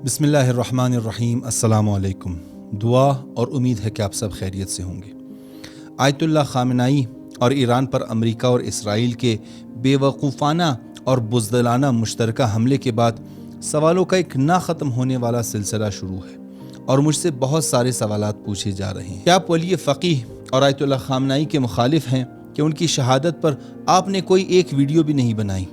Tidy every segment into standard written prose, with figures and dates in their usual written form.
بسم اللہ الرحمن الرحیم۔ السلام علیکم۔ دعا اور امید ہے کہ آپ سب خیریت سے ہوں گے۔ آیت اللہ خامنائی اور ایران پر امریکہ اور اسرائیل کے بے وقوفانہ اور بزدلانہ مشترکہ حملے کے بعد سوالوں کا ایک نہ ختم ہونے والا سلسلہ شروع ہے اور مجھ سے بہت سارے سوالات پوچھے جا رہے ہیں۔ کیا آپ ولی فقیہ اور آیت اللہ خامنائی کے مخالف ہیں کہ ان کی شہادت پر آپ نے کوئی ایک ویڈیو بھی نہیں بنائی؟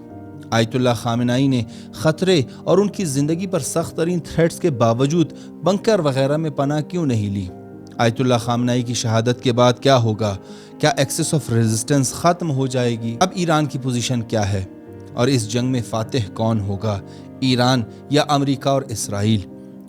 آیت اللہ خامنائی نے خطرے اور ان کی زندگی پر سخت ترین تھریٹس کے باوجود بنکر وغیرہ میں پناہ کیوں نہیں لی؟ آیت اللہ خامنائی کی شہادت کے بعد کیا ہوگا؟ کیا ایکسس آف ریزسٹنس ختم ہو جائے گی؟ اب ایران کی پوزیشن کیا ہے اور اس جنگ میں فاتح کون ہوگا، ایران یا امریکہ اور اسرائیل؟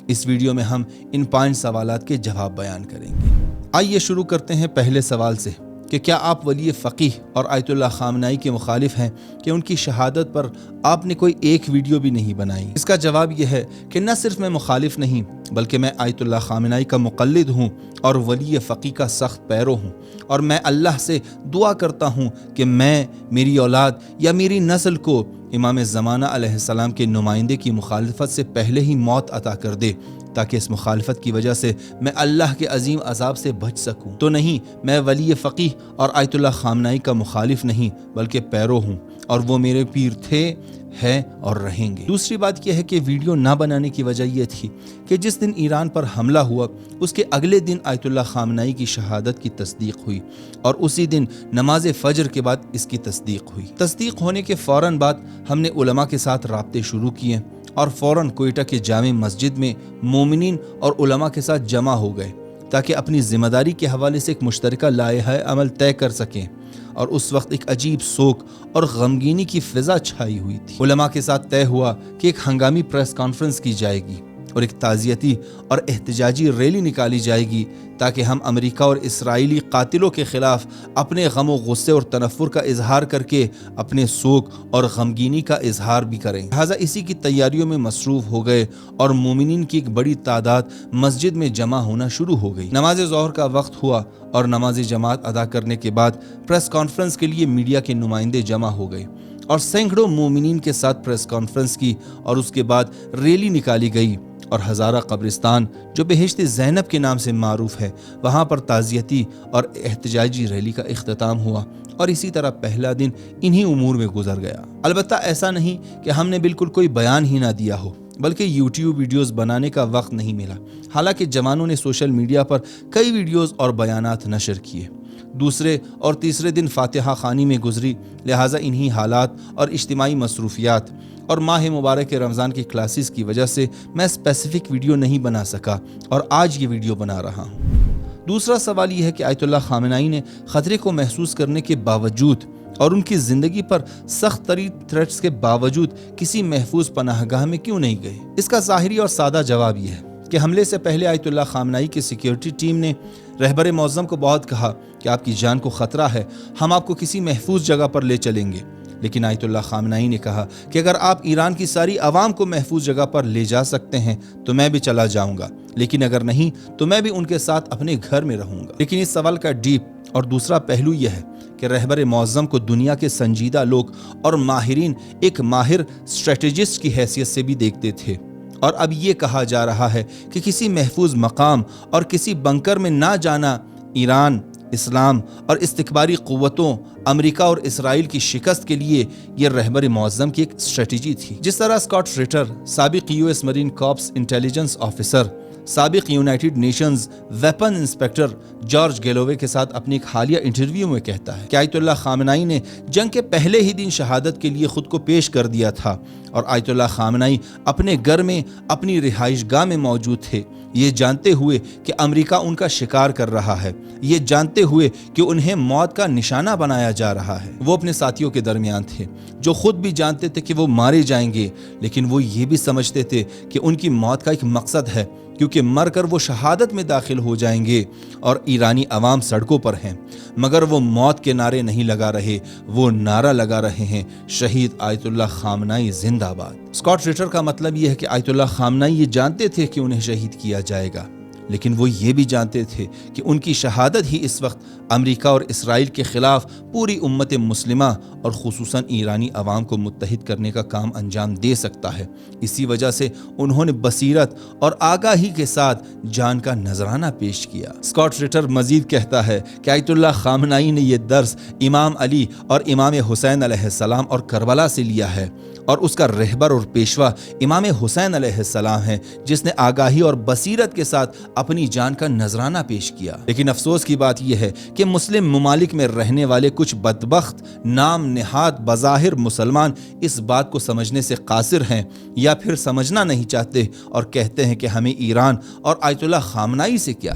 اس ویڈیو میں ہم ان 5 سوالات کے جواب بیان کریں گے۔ آئیے شروع کرتے ہیں پہلے سوال سے کہ کیا آپ ولی فقیہ اور آیت اللہ خامنائی کے مخالف ہیں کہ ان کی شہادت پر آپ نے کوئی ایک ویڈیو بھی نہیں بنائی؟ اس کا جواب یہ ہے کہ نہ صرف میں مخالف نہیں بلکہ میں آیت اللہ خامنائی کا مقلد ہوں اور ولی فقیہ کا سخت پیرو ہوں، اور میں اللہ سے دعا کرتا ہوں کہ میں، میری اولاد یا میری نسل کو امام زمانہ علیہ السلام کے نمائندے کی مخالفت سے پہلے ہی موت عطا کر دے، تاکہ اس مخالفت کی وجہ سے میں اللہ کے عظیم عذاب سے بچ سکوں۔ تو نہیں، میں ولی فقیہ اور آیت اللہ خامنائی کا مخالف نہیں بلکہ پیرو ہوں، اور وہ میرے پیر تھے، ہیں اور رہیں گے۔ دوسری بات یہ ہے کہ ویڈیو نہ بنانے کی وجہ یہ تھی کہ جس دن ایران پر حملہ ہوا اس کے اگلے دن آیت اللہ خامنائی کی شہادت کی تصدیق ہوئی، اور اسی دن نماز فجر کے بعد اس کی تصدیق ہوئی۔ تصدیق ہونے کے فوراً بعد ہم نے علماء کے ساتھ رابطے شروع کیے اور فوراً کوئٹہ کے جامع مسجد میں مومنین اور علماء کے ساتھ جمع ہو گئے تاکہ اپنی ذمہ داری کے حوالے سے ایک مشترکہ لائحہ عمل طے کر سکیں، اور اس وقت ایک عجیب سوگ اور غمگینی کی فضا چھائی ہوئی تھی۔ علماء کے ساتھ طے ہوا کہ ایک ہنگامی پریس کانفرنس کی جائے گی اور ایک تعزیتی اور احتجاجی ریلی نکالی جائے گی تاکہ ہم امریکہ اور اسرائیلی قاتلوں کے خلاف اپنے غم و غصے اور تنفر کا اظہار کر کے اپنے سوگ اور غمگینی کا اظہار بھی کریں۔ لہٰذا اسی کی تیاریوں میں مصروف ہو گئے اور مومنین کی ایک بڑی تعداد مسجد میں جمع ہونا شروع ہو گئی۔ نماز ظہر کا وقت ہوا اور نماز جماعت ادا کرنے کے بعد پریس کانفرنس کے لیے میڈیا کے نمائندے جمع ہو گئے اور سینکڑوں مومنین کے ساتھ پریس کانفرنس کی، اور اس کے بعد ریلی نکالی گئی، اور ہزارہ قبرستان جو بہشت زینب کے نام سے معروف ہے وہاں پر تعزیتی اور احتجاجی ریلی کا اختتام ہوا، اور اسی طرح پہلا دن انہی امور میں گزر گیا۔ البتہ ایسا نہیں کہ ہم نے بالکل کوئی بیان ہی نہ دیا ہو، بلکہ یوٹیوب ویڈیوز بنانے کا وقت نہیں ملا۔ حالانکہ جوانوں نے سوشل میڈیا پر کئی ویڈیوز اور بیانات نشر کیے۔ دوسرے اور تیسرے دن فاتحہ خوانی میں گزری، لہٰذا انہی حالات اور اجتماعی مصروفیات اور ماہ مبارک رمضان کی کلاسز کی وجہ سے میں اسپیسیفک ویڈیو نہیں بنا سکا، اور آج یہ ویڈیو بنا رہا ہوں۔ دوسرا سوال یہ ہے کہ آیت اللہ خامنائی نے خطرے کو محسوس کرنے کے باوجود اور ان کی زندگی پر سخت ترین تھریٹس کے باوجود کسی محفوظ پناہ گاہ میں کیوں نہیں گئے؟ اس کا ظاہری اور سادہ جواب یہ ہے کہ حملے سے پہلے آیت اللہ خامنائی کی سیکیورٹی ٹیم نے رہبر معظم کو بہت کہا کہ آپ کی جان کو خطرہ ہے، ہم آپ کو کسی محفوظ جگہ پر لے چلیں گے، لیکن آیت اللہ خامنائی نے کہا کہ اگر آپ ایران کی ساری عوام کو محفوظ جگہ پر لے جا سکتے ہیں تو میں بھی چلا جاؤں گا، لیکن اگر نہیں تو میں بھی ان کے ساتھ اپنے گھر میں رہوں گا۔ لیکن اس سوال کا ڈیپ اور دوسرا پہلو یہ ہے کہ رہبر معظم کو دنیا کے سنجیدہ لوگ اور ماہرین ایک ماہر اسٹریٹجسٹ کی حیثیت سے بھی دیکھتے تھے، اور اب یہ کہا جا رہا ہے کہ کسی محفوظ مقام اور کسی بنکر میں نہ جانا ایران، اسلام اور استکباری قوتوں امریکہ اور اسرائیل کی شکست کے لیے یہ رہبر معظم کی ایک اسٹریٹجی تھی۔ جس طرح اسکاٹ ریٹر، سابق U S Marine Corps intelligence officer, سابق United Nations weapon inspector George Galloway کے ساتھ اپنی ایک حالیہ انٹرویو میں کہتا ہے کہ آیت اللہ خامنائی نے جنگ کے پہلے ہی دن شہادت کے لیے خود کو پیش کر دیا تھا، اور آیت اللہ خامنائی اپنے گھر میں اپنی رہائش گاہ میں موجود تھے، یہ جانتے ہوئے کہ امریکہ ان کا شکار کر رہا ہے، یہ جانتے ہوئے کہ انہیں موت کا نشانہ بنایا جا رہا ہے۔ وہ اپنے ساتھیوں کے درمیان تھے جو خود بھی جانتے تھے کہ وہ مارے جائیں گے، لیکن وہ یہ بھی سمجھتے تھے کہ ان کی موت کا ایک مقصد ہے، کیونکہ مر کر وہ شہادت میں داخل ہو جائیں گے، اور ایرانی عوام سڑکوں پر ہیں، مگر وہ موت کے نعرے نہیں لگا رہے، وہ نعرہ لگا رہے ہیں شہید آیت اللہ خامنائی زندہ باد۔ اسکاٹ ریٹر کا مطلب یہ ہے کہ آیت اللہ خامنائی یہ جانتے تھے کہ انہیں شہید کیا جائے گا، لیکن وہ یہ بھی جانتے تھے کہ ان کی شہادت ہی اس وقت امریکہ اور اسرائیل کے خلاف پوری امت مسلمہ اور خصوصاً ایرانی عوام کو متحد کرنے کا کام انجام دے سکتا ہے۔ اسی وجہ سے انہوں نے بصیرت اور آگاہی کے ساتھ جان کا نذرانہ پیش کیا۔ اسکاٹ رٹر مزید کہتا ہے کہ آیت اللہ خامنائی نے یہ درس امام علی اور امام حسین علیہ السلام اور کربلا سے لیا ہے، اور اس کا رہبر اور پیشوا امام حسین علیہ السلام ہے، جس نے آگاہی اور بصیرت کے ساتھ اپنی جان کا نذرانہ پیش کیا۔ لیکن افسوس کی بات یہ ہے کہ مسلم ممالک میں رہنے والے کچھ بدبخت نام نہاد بظاہر مسلمان اس بات کو سمجھنے سے قاصر ہیں، یا پھر سمجھنا نہیں چاہتے اور کہتے ہیں کہ ہمیں ایران اور آیت اللہ خامنائی سے کیا۔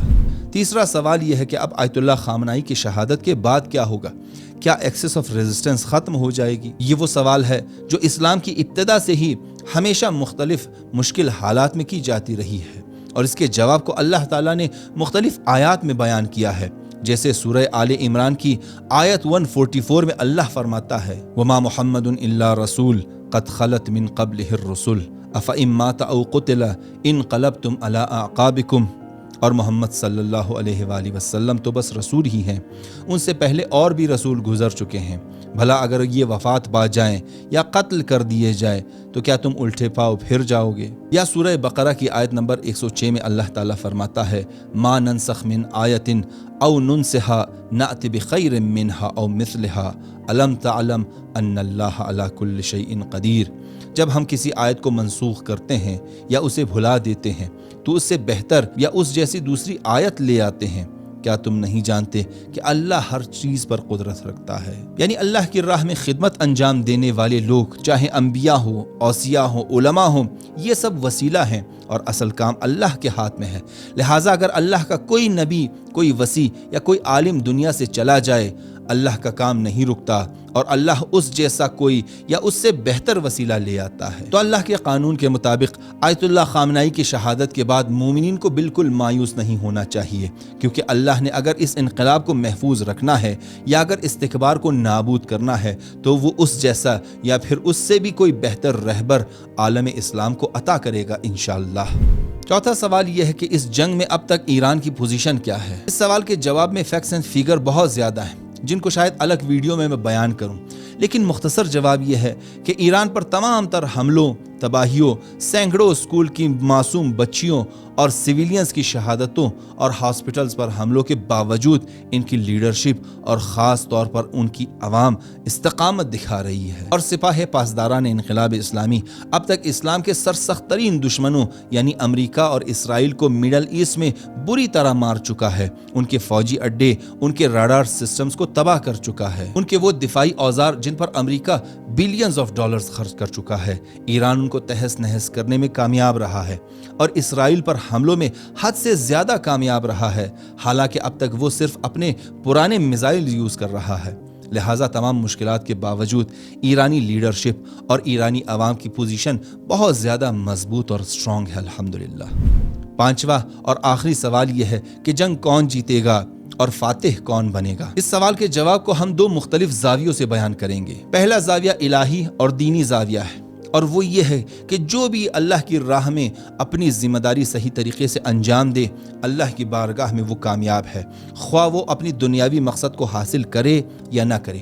تیسرا سوال یہ ہے کہ اب آیت اللہ خامنائی کی شہادت کے بعد کیا ہوگا؟ کیا ایکسس آف ریزسٹنس ختم ہو جائے گی؟ یہ وہ سوال ہے جو اسلام کی ابتدا سے ہی ہمیشہ مختلف مشکل حالات میں کی جاتی رہی ہے، اور اس کے جواب کو اللہ تعالیٰ نے مختلف آیات میں بیان کیا ہے، جیسے سورہ آل عمران کی آیت 144 میں اللہ فرماتا ہے وَمَا مُحَمَّدٌ إِلَّا رَسُولٌ قَدْ خَلَتْ مِن قَبْلِهِ الرُّسُلُ أَفَإِن مَّاتَ أَوْ قُتِلَ انقلبتم عَلَىٰ أَعْقَابِكُمْ، اور محمد صلی اللہ علیہ وآلہ وسلم تو بس رسول ہی ہیں، ان سے پہلے اور بھی رسول گزر چکے ہیں، بھلا اگر یہ وفات پا جائیں یا قتل کر دیے جائیں تو کیا تم الٹے پاؤ پھر جاؤ گے؟ یا سورہ بقرہ کی آیت نمبر 106 میں اللہ تعالیٰ فرماتا ہے ما ننسخ من آیت او ننسها نأت بخیر منها او مثلها الم تعلم ان اللہ علی کل شیء قدیر۔ جب ہم کسی آیت کو منسوخ کرتے ہیں یا اسے بھلا دیتے ہیں تو اس سے بہتر یا اس جیسی دوسری آیت لے آتے ہیں، کیا تم نہیں جانتے کہ اللہ ہر چیز پر قدرت رکھتا ہے؟ یعنی اللہ کی راہ میں خدمت انجام دینے والے لوگ، چاہے انبیاء ہوں، اوصیاء ہوں، علماء ہوں، یہ سب وسیلہ ہیں اور اصل کام اللہ کے ہاتھ میں ہے۔ لہٰذا اگر اللہ کا کوئی نبی، کوئی وصی یا کوئی عالم دنیا سے چلا جائے، اللہ کا کام نہیں رکتا اور اللہ اس جیسا کوئی یا اس سے بہتر وسیلہ لے آتا ہے۔ تو اللہ کے قانون کے مطابق آیت اللہ خامنائی کی شہادت کے بعد مومنین کو بالکل مایوس نہیں ہونا چاہیے، کیونکہ اللہ نے اگر اس انقلاب کو محفوظ رکھنا ہے یا اگر استکبار کو نابود کرنا ہے تو وہ اس جیسا یا پھر اس سے بھی کوئی بہتر رہبر عالم اسلام کو عطا کرے گا انشاءاللہ۔ چوتھا سوال یہ ہے کہ اس جنگ میں اب تک ایران کی پوزیشن کیا ہے؟ اس سوال کے جواب میں فیکٹس اینڈ فیگر بہت زیادہ ہیں، جن کو شاید الگ ویڈیو میں بیان کروں، لیکن مختصر جواب یہ ہے کہ ایران پر تمام تر حملوں، تباہیوں، سینکڑوں اسکول کی معصوم بچیوں اور سویلینز کی شہادتوں اور ہاسپٹلز پر حملوں کے باوجود ان کی لیڈرشپ اور خاص طور پر ان کی عوام استقامت دکھا رہی ہے، اور سپاہ پاسداران انقلاب اسلامی اب تک اسلام کے سرسخت ترین دشمنوں یعنی امریکہ اور اسرائیل کو مڈل ایسٹ میں بری طرح مار چکا ہے، ان کے فوجی اڈے، ان کے راڈار سسٹمز کو تباہ کر چکا ہے، ان کے وہ دفاعی اوزار جن پر امریکہ بلینز آف ڈالرز خرچ کر چکا ہے، ایران ان کو تہس نہس کرنے میں کامیاب رہا ہے اور اسرائیل پر حملوں میں حد سے زیادہ کامیاب رہا ہے، حالانکہ اب تک وہ صرف اپنے پرانے میزائل یوز کر رہا ہے۔ لہٰذا تمام مشکلات کے باوجود ایرانی لیڈرشپ اور ایرانی عوام کی پوزیشن بہت زیادہ مضبوط اور اسٹرانگ ہے الحمدللہ۔ پانچواں اور آخری سوال یہ ہے کہ جنگ کون جیتے گا اور فاتح کون بنے گا؟ اس سوال کے جواب کو ہم دو مختلف زاویوں سے بیان کریں گے۔ پہلا زاویہ الہی اور دینی زاویہ ہے، اور وہ یہ ہے کہ جو بھی اللہ کی راہ میں اپنی ذمہ داری صحیح طریقے سے انجام دے، اللہ کی بارگاہ میں وہ کامیاب ہے، خواہ وہ اپنی دنیاوی مقصد کو حاصل کرے یا نہ کرے،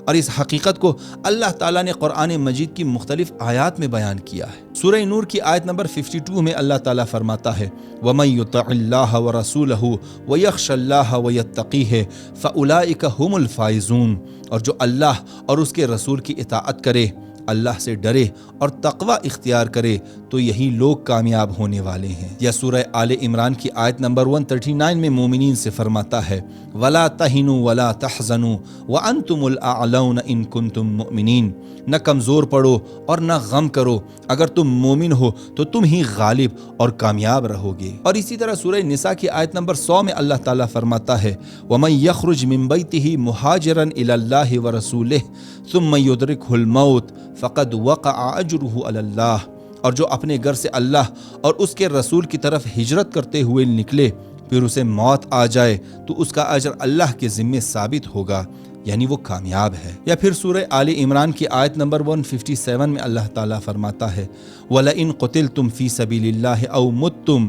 اور اس حقیقت کو اللہ تعالیٰ نے قرآن مجید کی مختلف آیات میں بیان کیا ہے۔ سورہ نور کی آیت نمبر 52 میں اللہ تعالیٰ فرماتا ہے وَمَن يُطِعِ اللَّهَ وَرَسُولَهُ وَيَخْشَ اللَّهَ وَيَتَّقِيهِ فَأُولَٰئِكَ هُمُ الْفَائِزُونَ، اور جو اللہ اور اس کے رسول کی اطاعت کرے، اللہ سے ڈرے اور تقوی اختیار کرے تو یہی لوگ کامیاب ہونے والے ہیں۔ یا سورہ آل عمران کی آیت نمبر 139 میں مومنین سے فرماتا ہے وَلَا تَهِنُوا وَلَا تَحْزَنُوا وَأَنْتُمُ الْأَعْلَوْنَ إِن كُنتُم مُؤْمِنِينَ، نہ کمزور پڑو اور نہ غم کرو، اگر تم مومن ہو تو تم ہی غالب اور کامیاب رہو گے۔ اور اسی طرح سورہ نساء کی آیت نمبر 100 میں اللہ تعالیٰ فرماتا ہے وَمَن يَخْرُجْ مِن بَيْتِهِ مُهَاجِرًا إِلَى اللَّهِ وَرَسُولِهِ ثُمَّ يُدْرِكْهُ الْمَوْتُ فقد وقع اجرہ علی اللہ، اور جو اپنے گھر سے اللہ اور اس کے رسول کی طرف ہجرت کرتے ہوئے نکلے پھر اسے موت آ جائے تو اس کا اجر اللہ کے ذمے ثابت ہوگا، یعنی وہ کامیاب ہے۔ یا پھر سورہ آل عمران کی آیت نمبر 157 میں اللہ تعالیٰ فرماتا ہے وَلَئِن قُتِلْتُمْ فِي سَبِيلِ اللَّهِ أَوْ مُتْتُمْ